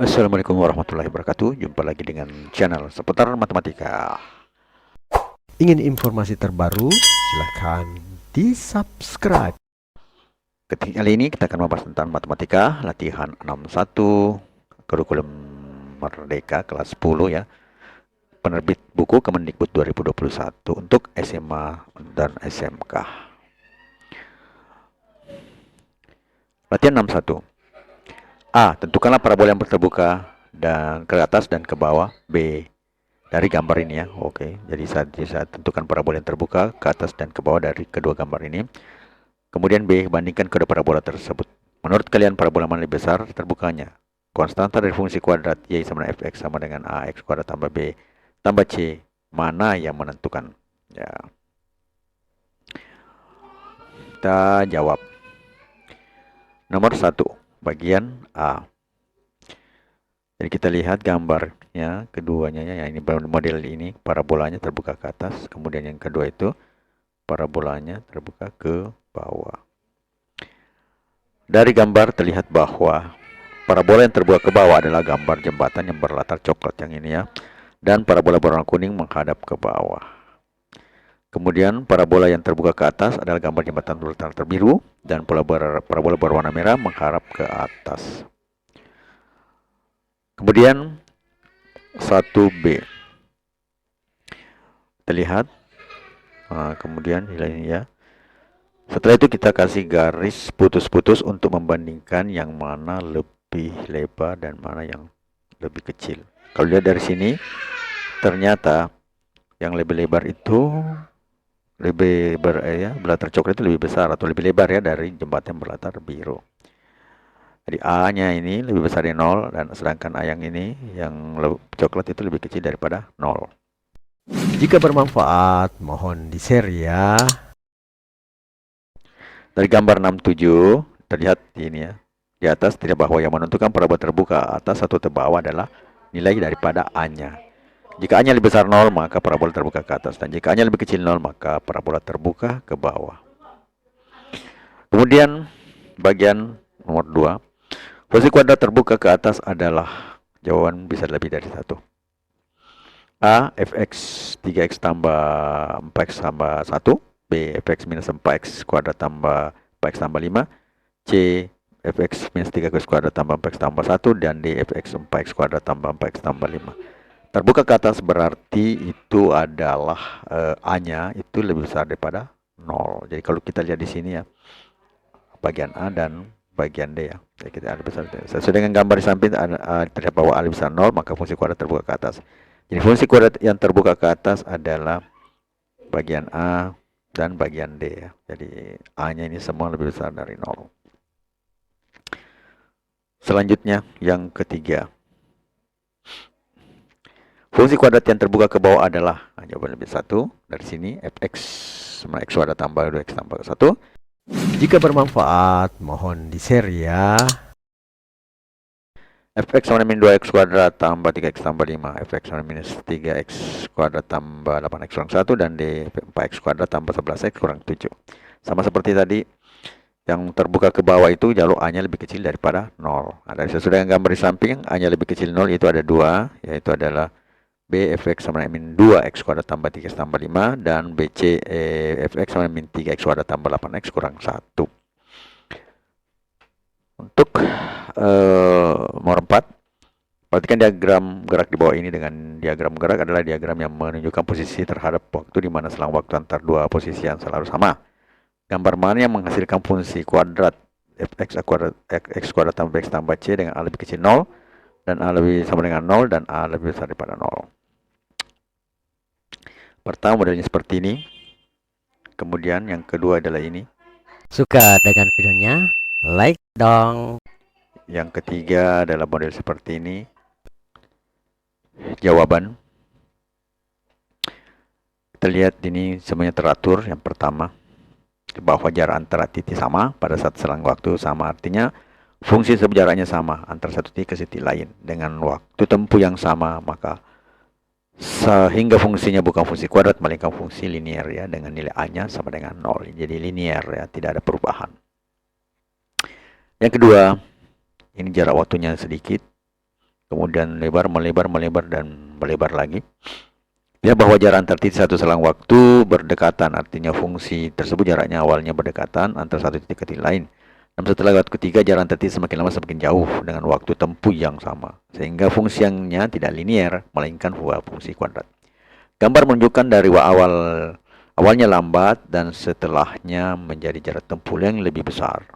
Assalamualaikum warahmatullahi wabarakatuh. Jumpa lagi dengan channel seputar matematika. Ingin informasi terbaru? Silahkan di-subscribe. Kali ini kita akan membahas tentang matematika latihan 61 kurikulum Merdeka kelas 10 ya. Penerbit buku Kemendikbud 2021 untuk SMA dan SMK. Latihan 61. A. Tentukanlah parabola yang terbuka dan ke atas dan ke bawah. B. Dari gambar ini ya. Oke. Jadi saya tentukan parabola yang terbuka ke atas dan ke bawah dari kedua gambar ini. Kemudian B. Bandingkan kedua parabola tersebut. Menurut kalian parabola mana lebih besar terbukanya? Konstanta dari fungsi kuadrat Y sama dengan Fx sama dengan AX kuadrat tambah B tambah C. Mana yang menentukan? Ya. Kita jawab. Nomor 1. Bagian A. Jadi kita lihat gambarnya keduanya ya. Ini model ini parabolanya terbuka ke atas. Kemudian yang kedua itu parabolanya terbuka ke bawah. Dari gambar terlihat bahwa parabola yang terbuka ke bawah adalah gambar jembatan yang berlatar coklat yang ini ya. Dan parabola berwarna kuning menghadap ke bawah. Kemudian parabola yang terbuka ke atas adalah gambar jembatan berlatar biru. Dan parabola berwarna merah menghadap ke atas. Kemudian 1B. Terlihat. Nah, kemudian ini ya. Setelah itu kita kasih garis putus-putus untuk membandingkan yang mana lebih lebar dan mana yang lebih kecil. Kalau lihat dari sini, ternyata yang lebih lebar itu berlatar coklat itu lebih besar atau lebih lebar ya dari jembatan berlatar biru. Jadi A-nya ini lebih besar dari 0 dan sedangkan A yang ini yang coklat itu lebih kecil daripada 0. Jika bermanfaat, mohon di-share ya. Dari gambar 67 terlihat ini ya. Di atas tidak bahwa yang menentukan parabola terbuka atas atau ke bawah adalah nilai daripada A-nya. Jika A-nya lebih besar 0, maka parabola terbuka ke atas. Dan jika A-nya lebih kecil 0, maka parabola terbuka ke bawah. Kemudian bagian nomor 2. Fungsi kuadrat terbuka ke atas adalah, jawaban bisa lebih dari 1. A. Fx 3x tambah 4x tambah 1. B. Fx minus 4x kuadrat tambah 4x tambah 5. C. Fx minus 3x kuadrat tambah 4x tambah 1. Dan D. Fx 4x kuadrat tambah 4x tambah 5. Terbuka ke atas berarti itu adalah A-nya itu lebih besar daripada 0. Jadi kalau kita lihat di sini ya, bagian A dan bagian D ya. Jadi kita A lebih besar. Sesuai dengan gambar di samping terlihat bahwa A lebih besar 0, maka fungsi kuadrat terbuka ke atas. Jadi fungsi kuadrat yang terbuka ke atas adalah bagian A dan bagian D ya. Jadi A-nya ini semua lebih besar dari 0. Selanjutnya yang ketiga. Fungsi kuadrat yang terbuka ke bawah adalah, jawaban lebih 1 dari sini, Fx sama x kuadrat tambah 2x tambah 1. Jika bermanfaat, mohon di-share ya. Fx sama dengan 2x kuadrat tambah 3x tambah 5. Fx sama minus 3x kuadrat tambah 8x kurang 1. Dan D 4x kuadrat tambah 11x kurang 7. Sama seperti tadi, yang terbuka ke bawah itu jalur A-nya lebih kecil daripada 0. Nah, dari sesuai dengan gambar di samping, A-nya lebih kecil 0 itu ada 2, yaitu adalah B Fx sama dengan min 2x kuadrat tambah 3x tambah 5. Dan BC Fx sama min 3x kuadrat tambah 8x kurang 1. Untuk nomor 4, perhatikan diagram gerak di bawah ini. Dengan diagram gerak adalah diagram yang menunjukkan posisi terhadap waktu di mana selang waktu antar dua posisi yang selalu sama. Gambar mana yang menghasilkan fungsi kuadrat Fx kuadrat x kuadrat tambah x tambah c dengan A lebih kecil 0 dan A lebih sama dengan 0 dan A lebih besar daripada 0. Pertama modelnya seperti ini. Kemudian yang kedua adalah ini. Suka dengan videonya? Like dong. Yang ketiga adalah model seperti ini. Jawaban. Kita lihat ini semuanya teratur. Yang pertama, bahwa jarak antara titik sama pada saat selang waktu sama, artinya fungsi jaraknya sama antara satu titik ke titik lain dengan waktu tempuh yang sama, maka sehingga fungsinya bukan fungsi kuadrat melainkan fungsi linear ya, dengan nilai A-nya sama dengan 0. Jadi linear ya, tidak ada perubahan. Yang kedua, ini jarak waktunya sedikit. kemudian melebar, dan melebar lagi. Lihat bahwa jarak antar titik satu selang waktu berdekatan, artinya fungsi tersebut jaraknya awalnya berdekatan antara satu titik ke titik lain. Dan setelah waktu ketiga, jarak antar titik semakin lama semakin jauh dengan waktu tempuh yang sama, sehingga fungsinya tidak linear, melainkan fungsi kuadrat. Gambar menunjukkan dari awalnya lambat dan setelahnya menjadi jarak tempuh yang lebih besar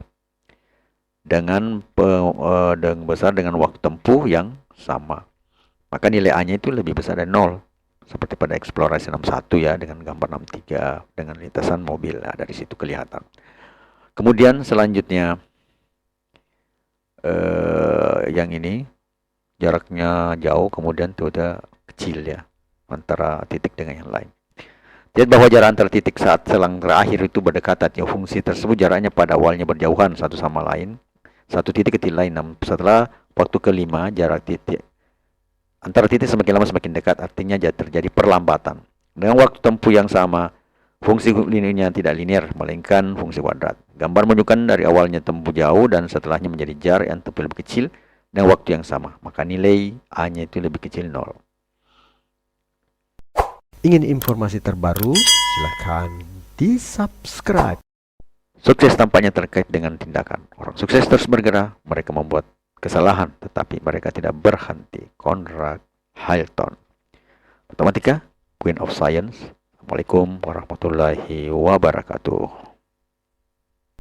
dengan waktu tempuh yang sama. Maka nilai A-nya itu lebih besar dari 0. Seperti pada eksplorasi 61 ya, dengan gambar 63 dengan lintasan mobil. Nah, dari situ kelihatan. Kemudian selanjutnya yang ini jaraknya jauh, kemudian itu udah kecil ya antara titik dengan yang lain. Lihat bahwa jarak antara titik saat selang terakhir itu berdekatan. Ya, fungsi tersebut jaraknya pada awalnya berjauhan satu sama lain, satu titik ke titik lain. Namun setelah waktu kelima, jarak titik antara titik semakin lama semakin dekat, artinya terjadi perlambatan. Dengan waktu tempuh yang sama, fungsi linearnya tidak linear, melainkan fungsi kuadrat. Gambar menunjukkan dari awalnya tempuh jauh dan setelahnya menjadi jarak yang tempuh lebih kecil dengan waktu yang sama. Maka nilai A-nya itu lebih kecil 0. Ingin informasi terbaru? Silahkan di-subscribe. Sukses tampaknya terkait dengan tindakan. Orang sukses terus bergerak, mereka membuat kesalahan, tetapi mereka tidak berhenti. Conrad Hilton. Matematika, Queen of Science. Assalamualaikum warahmatullahi wabarakatuh.